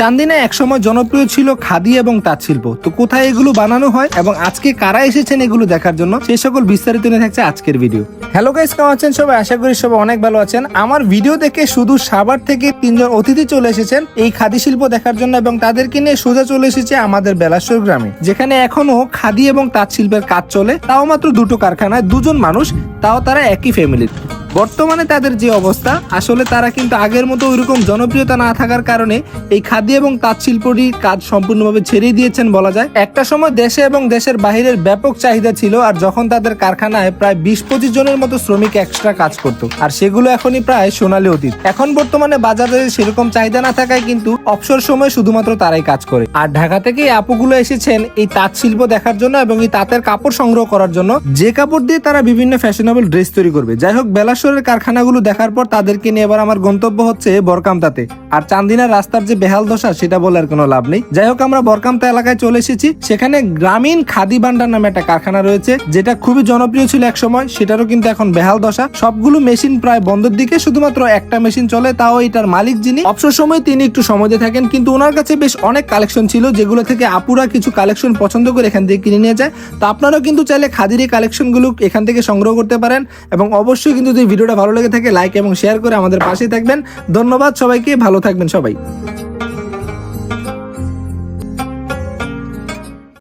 চান্দিনা একসময় জনপ্রিয় ছিল খাদি এবং তাঁত শিল্প। তো কোথায় এগুলো বানানো হয় এবং আজকে কারা এসেছেন এগুলো দেখার জন্য, সেই সকল বিস্তারিত নিয়ে থাকছে আজকের ভিডিও। হ্যালো গাইস, কেমন আছেন সবাই? আশা করি সবাই অনেক ভালো আছেন। আমার ভিডিও দেখে শুধু সাভার থেকে 3 জন অতিথি চলে এসেছেন এই খাদি শিল্প দেখার জন্য এবং তাদেরকে নিয়ে সোজা চলে এসেছে আমাদের বেলাশ্বর গ্রামে, যেখানে এখনো খাদি এবং তাঁত শিল্পের কাজ চলে। তাও মাত্র 2টো কারখানায় 2 জন মানুষ, তাও তারা একই ফ্যামিলির। বর্তমানে তাদের যে অবস্থা, আসলে তারা কিন্তু আগের মতো ওইরকম জনপ্রিয়তা না থাকার কারণে এই খাদি এবং তাঁত শিল্পটির কাজ সম্পূর্ণভাবে ছেড়ে দিয়েছেন বলা যায়। একটা সময় দেশে এবং দেশের বাহিরের ব্যাপক চাহিদা ছিল, আর যখন তাদের কারখানায় প্রায় 20-25 জনের মতো শ্রমিক এক্সট্রা কাজ করত, আর সেগুলো এখনই প্রায় সোনালী অতীত। এখন বর্তমানে বাজারে সেরকম চাহিদা না থাকায় কিন্তু অবসর সময় শুধুমাত্র তারাই কাজ করে। আর ঢাকা থেকে এই আপুগুলো এসেছেন এই তাঁত শিল্প দেখার জন্য এবং এই তাঁতের কাপড় সংগ্রহ করার জন্য, যে কাপড় দিয়ে তারা বিভিন্ন ফ্যাশনেবল ড্রেস তৈরি করবে। যাই হোক, বেলাশ্বরের কারখানাগুলো দেখার পর তাদেরকে নিয়ে এবার আমার গন্তব্য হচ্ছে বরকামতাতে। আর চান্দিনার রাস্তার যে বেহাল দশা সেটা বলার কোনো লাভ নেই। যাই হোক, আমরা বরকামতা এলাকায় চলে এসেছি। সেখানে গ্রামীণ খাদি ভান্ডার নামে একটা কারখানা রয়েছে, যেটা খুবই জনপ্রিয় ছিল এক সময়। সেটারও কিন্তু এখন বেহাল দশা। সবগুলো মেশিন প্রায় বন্ধের দিকে, শুধুমাত্র একটা মেশিন চলে, তাও এটার মালিক যিনি, অবসর সময় তিনি একটু সময় দিয়ে থাকেন। কিন্তু ওনার কাছে বেশ অনেক কালেকশন ছিল, যেগুলো থেকে আপুরা কিছু কালেকশন পছন্দ করে এখান থেকে কিনে নিয়ে যায়। তো আপনারাও কিন্তু চাইলে খাদির এই কালেকশনগুলো এখান থেকে সংগ্রহ করতে পারেন। এবং অবশ্যই কিন্তু যদি ভিডিওটা ভালো লেগে থাকে লাইক এবং শেয়ার করে আমাদের পাশে থাকবেন। ধন্যবাদ সবাইকে, ভালো থাকবেন সবাই।